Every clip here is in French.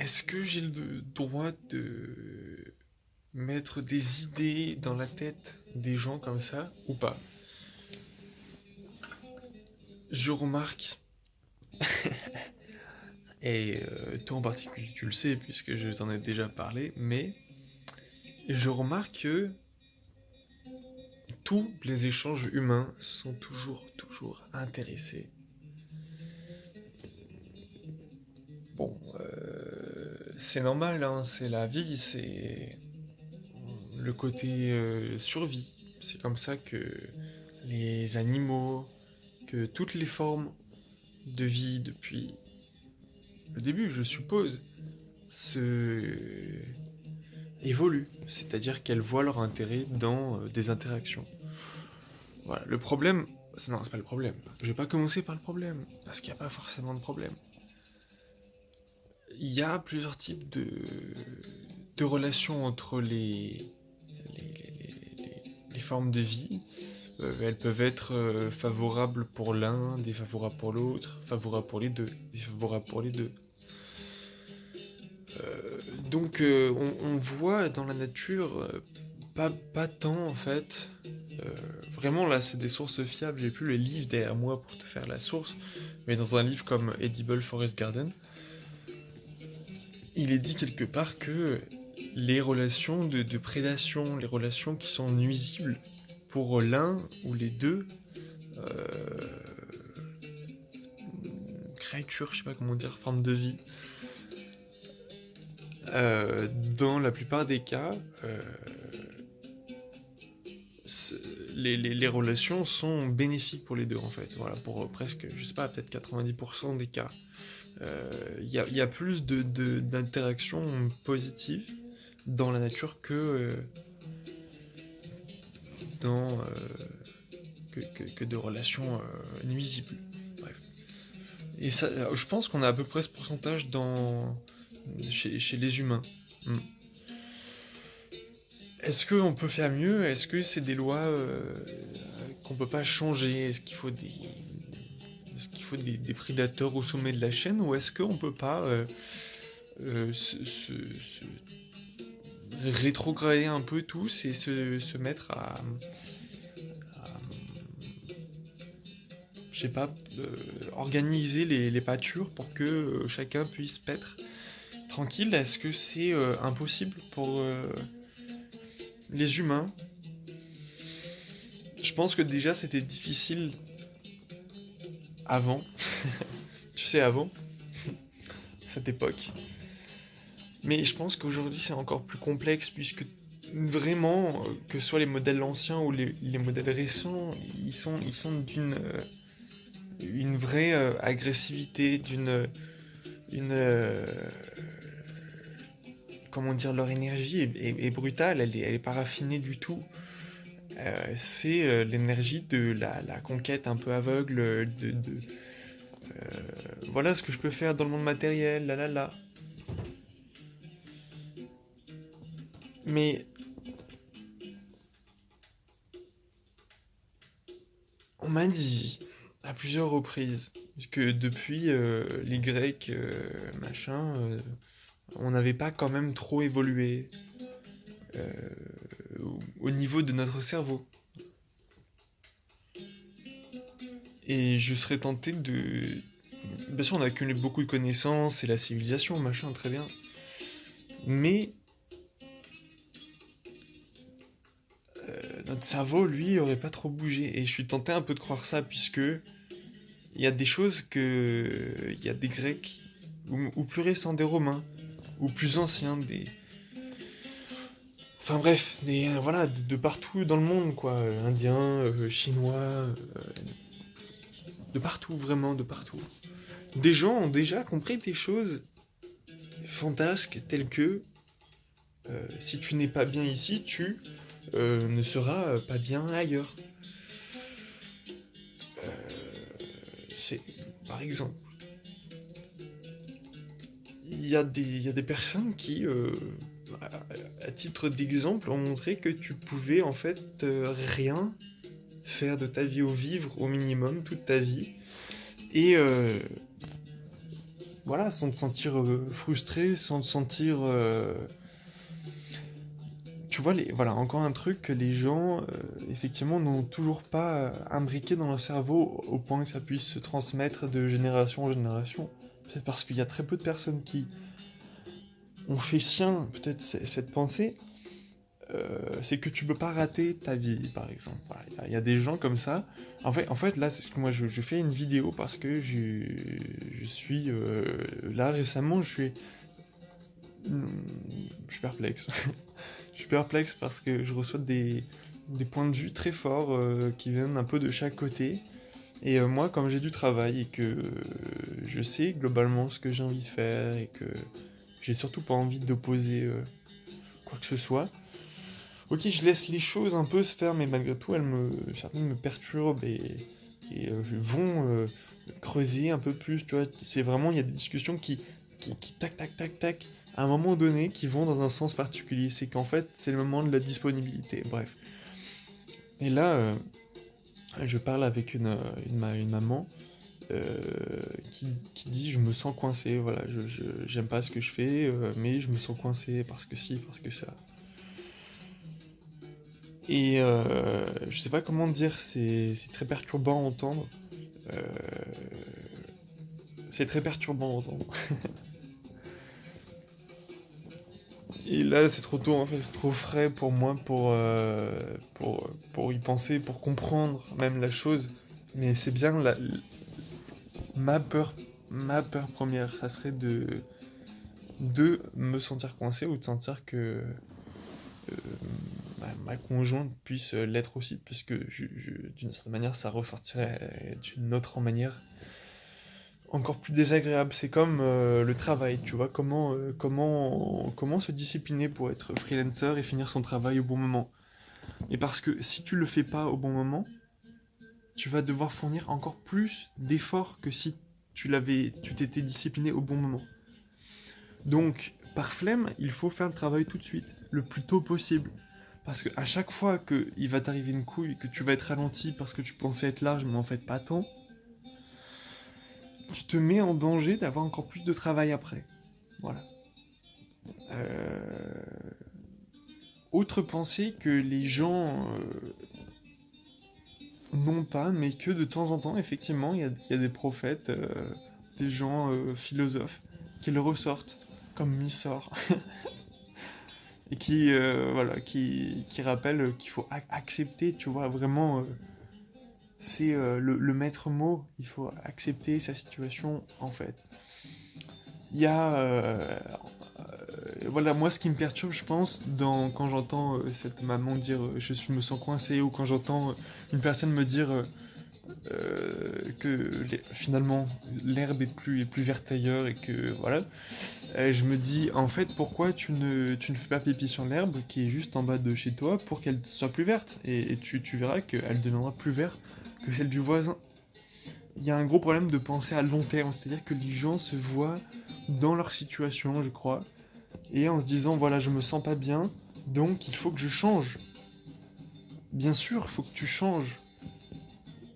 Est-ce que j'ai le droit de mettre des idées dans la tête des gens comme ça ou pas? Je remarque, et toi en particulier tu le sais puisque je t'en ai déjà parlé, mais je remarque que tous les échanges humains sont toujours intéressés. Bon, c'est normal, hein, c'est la vie, c'est le côté survie. C'est comme ça que les animaux, que toutes les formes de vie depuis le début, je suppose, se évoluent. C'est-à-dire qu'elles voient leur intérêt dans des interactions. Voilà, le problème, non, c'est pas le problème. Je vais pas commencer par le problème, parce qu'il n'y a pas forcément de problème. Il y a plusieurs types de relations entre les formes de vie. Elles peuvent être favorables pour l'un, défavorables pour l'autre, favorables pour les deux, défavorables pour les deux. Donc on voit dans la nature pas tant en fait. Vraiment là c'est des sources fiables, j'ai plus les livres derrière moi pour te faire la source, mais dans un livre comme Edible Forest Garden, il est dit quelque part que les relations de prédation, les relations qui sont nuisibles pour l'un ou les deux euh, créatures, je sais pas comment dire, forme de vie, dans la plupart des cas, les relations sont bénéfiques pour les deux en fait. Voilà, pour presque, je sais pas, peut-être 90% des cas. Il y a plus d'interactions positives dans la nature dans, que de relations nuisibles. Bref. Et ça, je pense qu'on a à peu près ce pourcentage chez les humains. Hmm. Est-ce qu'on peut faire mieux? Est-ce que c'est des lois qu'on peut pas changer? Est-ce qu'il faut des prédateurs au sommet de la chaîne? Ou est-ce qu'on peut pas se rétrograder un peu tous et se mettre à, je sais pas, organiser les pâtures pour que chacun puisse paître tranquille? Est-ce que c'est impossible pour les humains? Je pense que déjà c'était difficile avant, tu sais, avant, cette époque. Mais je pense qu'aujourd'hui c'est encore plus complexe puisque vraiment, que ce soit les modèles anciens ou les modèles récents, ils sont une vraie agressivité, une, comment dire, leur énergie est brutale, elle est pas raffinée du tout. C'est l'énergie de la conquête un peu aveugle, voilà ce que je peux faire dans le monde matériel, là là là. Mais on m'a dit à plusieurs reprises que depuis les Grecs, machin, on n'avait pas quand même trop évolué euh, au niveau de notre cerveau. Et je serais tenté de... Bien sûr, on a accumulé beaucoup de connaissances et la civilisation, machin, très bien. Mais notre cerveau, lui, aurait pas trop bougé. Et je suis tenté un peu de croire ça, puisque il y a des choses que... Il y a des Grecs, ou plus récents, des Romains, ou plus anciens, des... Enfin bref, voilà, de partout dans le monde, quoi. Indiens, chinois, de partout, vraiment, de partout. Des gens ont déjà compris des choses fantasques telles que si tu n'es pas bien ici, tu ne seras pas bien ailleurs. C'est, par exemple, il y a des personnes qui, à titre d'exemple, ont montré que tu pouvais en fait rien faire de ta vie ou vivre au minimum toute ta vie et voilà, sans te sentir frustré, sans te sentir... Tu vois, voilà, encore un truc que les gens, effectivement, n'ont toujours pas imbriqué dans leur cerveau au point que ça puisse se transmettre de génération en génération. Peut-être parce qu'il y a très peu de personnes qui ont fait sien, peut-être, cette pensée. C'est que tu peux pas rater ta vie, par exemple. Voilà, il y a des gens comme ça. En fait là, c'est ce que moi, je fais une vidéo parce que je suis... là, récemment, je suis perplexe. Je suis perplexe parce que je reçois des points de vue très forts qui viennent un peu de chaque côté. Et moi, comme j'ai du travail et que je sais globalement ce que j'ai envie de faire et que j'ai surtout pas envie d'opposer quoi que ce soit, ok, je laisse les choses un peu se faire, mais malgré tout, certaines me perturbent et vont creuser un peu plus, tu vois. C'est vraiment, il y a des discussions qui tac, tac, tac, tac, à un moment donné, qui vont dans un sens particulier. C'est qu'en fait, c'est le moment de la disponibilité, bref. Et là, je parle avec une maman euh, qui dit, je me sens coincé, voilà, j'aime pas ce que je fais, mais je me sens coincé parce que si, parce que ça. Et je sais pas comment dire, c'est très perturbant à entendre. Euh, c'est très perturbant à entendre. Et là, c'est trop tôt, en fait, c'est trop frais pour moi pour y penser, pour comprendre même la chose. Mais c'est bien ma peur, ma peur première, ça serait de me sentir coincé ou de sentir que ma conjointe puisse l'être aussi, puisque d'une certaine manière, ça ressortirait d'une autre manière encore plus désagréable. C'est comme le travail, tu vois, comment se discipliner pour être freelancer et finir son travail au bon moment. Et parce que si tu le fais pas au bon moment, tu vas devoir fournir encore plus d'efforts que si tu t'étais discipliné au bon moment. Donc, par flemme, il faut faire le travail tout de suite, le plus tôt possible. Parce qu'à chaque fois qu'il va t'arriver une couille, que tu vas être ralenti parce que tu pensais être large, mais en fait pas tant, tu te mets en danger d'avoir encore plus de travail après. Voilà. Euh, Autre pensée que les gens n'ont pas, mais que de temps en temps, effectivement, il y a des prophètes, des gens philosophes, qui le ressortent, comme Missor, et voilà, qui rappellent qu'il faut accepter, tu vois, vraiment, c'est le maître mot, il faut accepter sa situation, en fait. Il y a voilà, moi ce qui me perturbe, je pense, quand j'entends cette maman dire je me sens coincé, ou quand j'entends une personne me dire que finalement l'herbe est plus verte ailleurs et que voilà, je me dis en fait pourquoi tu ne fais pas pipi sur l'herbe qui est juste en bas de chez toi pour qu'elle soit plus verte et tu verras qu'elle deviendra plus verte que celle du voisin. Il y a un gros problème de penser à long terme, c'est-à-dire que les gens se voient dans leur situation, je crois, et en se disant voilà, je me sens pas bien, donc il faut que je change. Bien sûr, il faut que tu changes.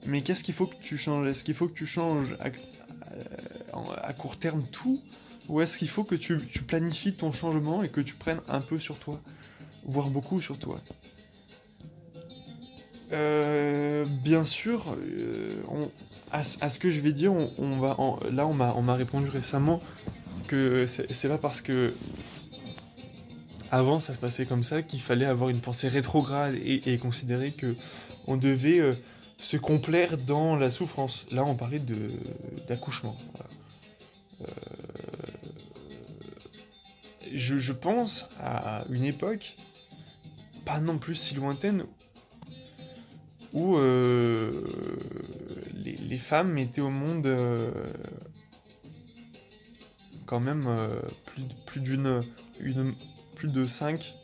Mais qu'est-ce qu'il faut que tu changes? Est-ce qu'il faut que tu changes à court terme tout? Ou est-ce qu'il faut que tu planifies ton changement et que tu prennes un peu sur toi? Voire beaucoup sur toi? Bien sûr, à ce que je vais dire, là on m'a répondu récemment que c'est pas parce que avant ça se passait comme ça qu'il fallait avoir une pensée rétrograde et considérer que on devait se complaire dans la souffrance. Là on parlait d'accouchement. Voilà. Je pense à une époque, pas non plus si lointaine, où les femmes mettaient au monde quand même plus plus de 5,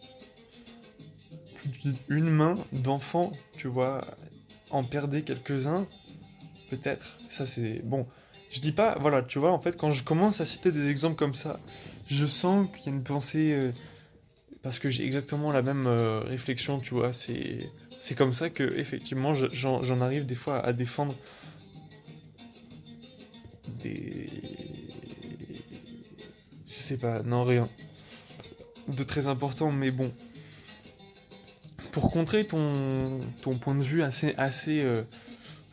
plus d'une main d'enfants, tu vois, en perdait quelques-uns, peut-être. Ça c'est bon. Je dis pas, voilà, tu vois, en fait, quand je commence à citer des exemples comme ça, je sens qu'il y a une pensée, parce que j'ai exactement la même réflexion, tu vois. C'est comme ça que, effectivement, j'en arrive des fois à défendre des, sais pas, non, rien de très important, mais bon. Pour contrer ton point de vue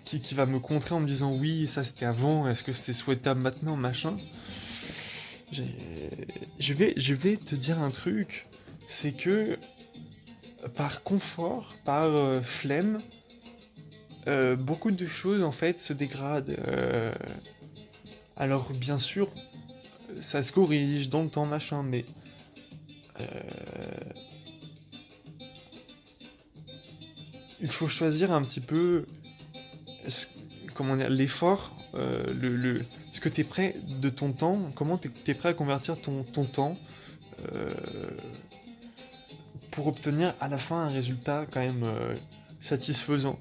qui va me contrer en me disant oui, ça c'était avant, est-ce que c'est souhaitable maintenant, machin. j'ai- je vais te dire un truc, c'est que par confort, par flemme, beaucoup de choses en fait se dégradent. Alors bien sûr, ça se corrige dans le temps, machin, mais euh, il faut choisir un petit peu ce- comment dire, l'effort, ce que tu es prêt de ton temps, comment tu es prêt à convertir ton temps euh, pour obtenir à la fin un résultat quand même satisfaisant.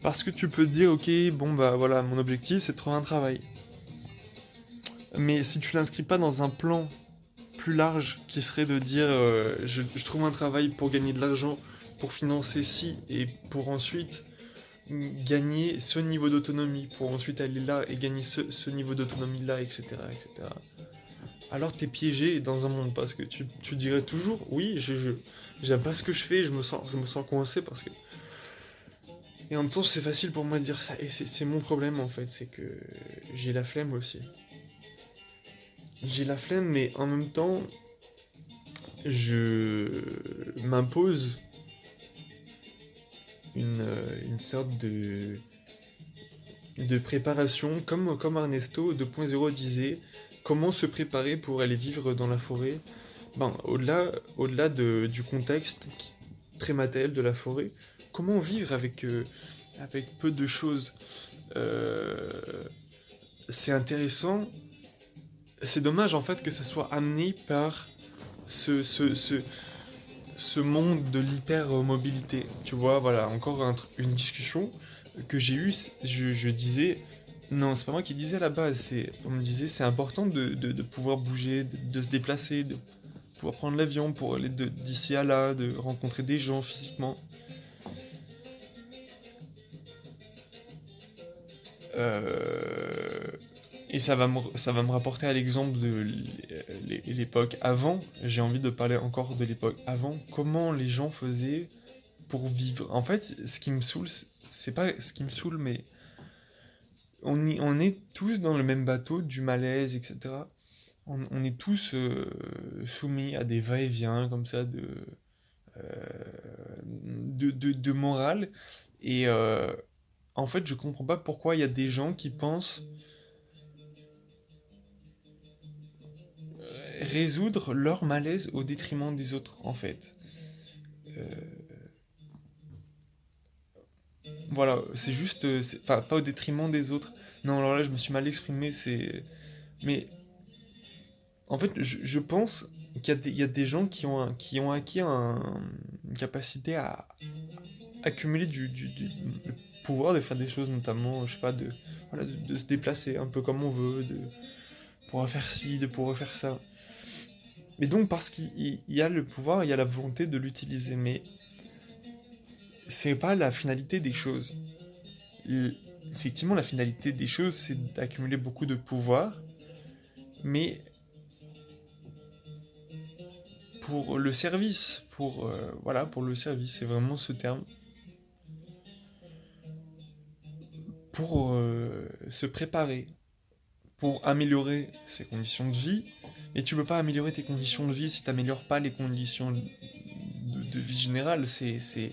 Parce que tu peux te dire, ok, bon bah voilà, mon objectif c'est de trouver un travail. Mais si tu l'inscris pas dans un plan plus large qui serait de dire je trouve un travail pour gagner de l'argent, pour financer ci, et pour ensuite gagner ce niveau d'autonomie, pour ensuite aller là et gagner ce niveau d'autonomie là, etc., etc. Alors t'es piégé dans un monde parce que tu dirais toujours oui, j'aime pas ce que je fais, je me sens coincé parce que. Et en même temps, c'est facile pour moi de dire ça, et c'est mon problème en fait, c'est que j'ai la flemme aussi. J'ai la flemme, mais en même temps, je m'impose une sorte de préparation, comme Ernesto 2.0 disait, comment se préparer pour aller vivre dans la forêt. Ben, au-delà du contexte très matériel de la forêt, comment vivre avec peu de choses. Euh, c'est intéressant. C'est dommage en fait que ça soit amené par ce monde de l'hypermobilité. Tu vois, voilà, encore une discussion que j'ai eue, je disais, non, c'est pas moi qui disais à la base, on me disait c'est important de pouvoir bouger, de se déplacer, de pouvoir prendre l'avion pour aller d'ici à là, de rencontrer des gens physiquement. Euh, et ça va me rapporter à l'exemple de l'époque avant. J'ai envie de parler encore de l'époque avant. Comment les gens faisaient pour vivre. En fait, ce qui me saoule, c'est pas ce qui me saoule, mais on est tous dans le même bateau du malaise, etc. On est tous soumis à des va-et-vient comme ça euh, de morale. Et en fait, je comprends pas pourquoi il y a des gens qui pensent résoudre leur malaise au détriment des autres, en fait. Euh, voilà, c'est juste. Enfin, pas au détriment des autres. Non, alors là, je me suis mal exprimé, c'est. Mais en fait, je pense qu'il y a des gens qui ont acquis une capacité à accumuler le pouvoir de faire des choses, notamment, je sais pas, voilà, de se déplacer un peu comme on veut, de pouvoir faire ci, de pouvoir faire ça. Mais donc, parce qu'il y a le pouvoir, il y a la volonté de l'utiliser, mais c'est pas la finalité des choses. Effectivement, la finalité des choses, c'est d'accumuler beaucoup de pouvoir, mais pour le service, voilà, pour le service, c'est vraiment ce terme, pour se préparer, pour améliorer ses conditions de vie. Et tu peux pas améliorer tes conditions de vie si tu n'améliores pas les conditions de vie générale. C'est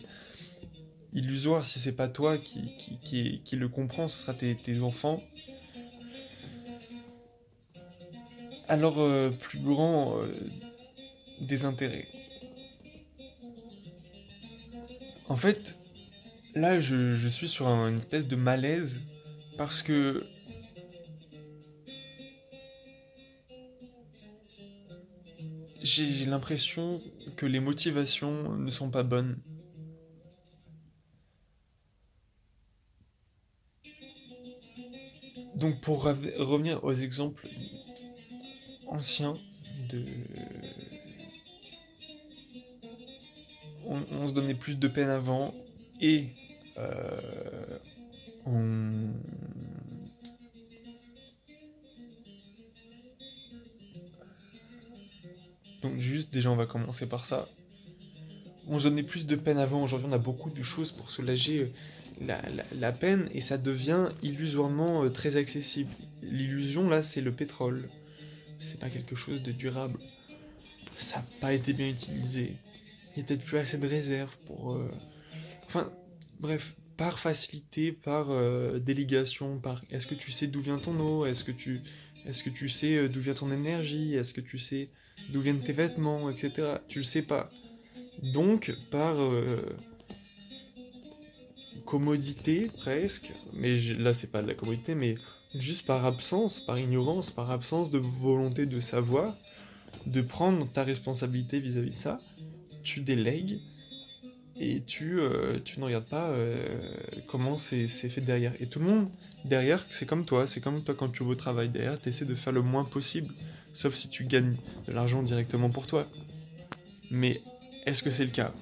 illusoire si c'est pas toi qui le comprends, ce sera tes enfants. Alors, plus grand désintérêt. En fait, là, je suis sur une espèce de malaise parce que j'ai l'impression que les motivations ne sont pas bonnes. Donc pour revenir aux exemples anciens, de... on se donnait plus de peine avant et on... Donc juste, déjà, on va commencer par ça. On se donnait plus de peine avant, aujourd'hui on a beaucoup de choses pour soulager la peine, et ça devient illusoirement très accessible. L'illusion, là, c'est le pétrole. C'est pas quelque chose de durable. Ça n'a pas été bien utilisé. Il n'y a peut-être plus assez de réserves pour... Enfin, bref, par facilité, par délégation, par... Est-ce que tu sais d'où vient ton eau? Est-ce que tu sais d'où vient ton énergie? Est-ce que tu sais d'où viennent tes vêtements, etc. Tu le sais pas. Donc, par commodité, presque, mais là c'est pas de la commodité, mais juste par absence, par ignorance, par absence de volonté de savoir, de prendre ta responsabilité vis-à-vis de ça, tu délègues et tu ne regardes pas comment c'est fait derrière. Et tout le monde derrière, c'est comme toi quand tu vas au travail derrière, tu essaies de faire le moins possible, sauf si tu gagnes de l'argent directement pour toi. Mais est-ce que c'est le cas?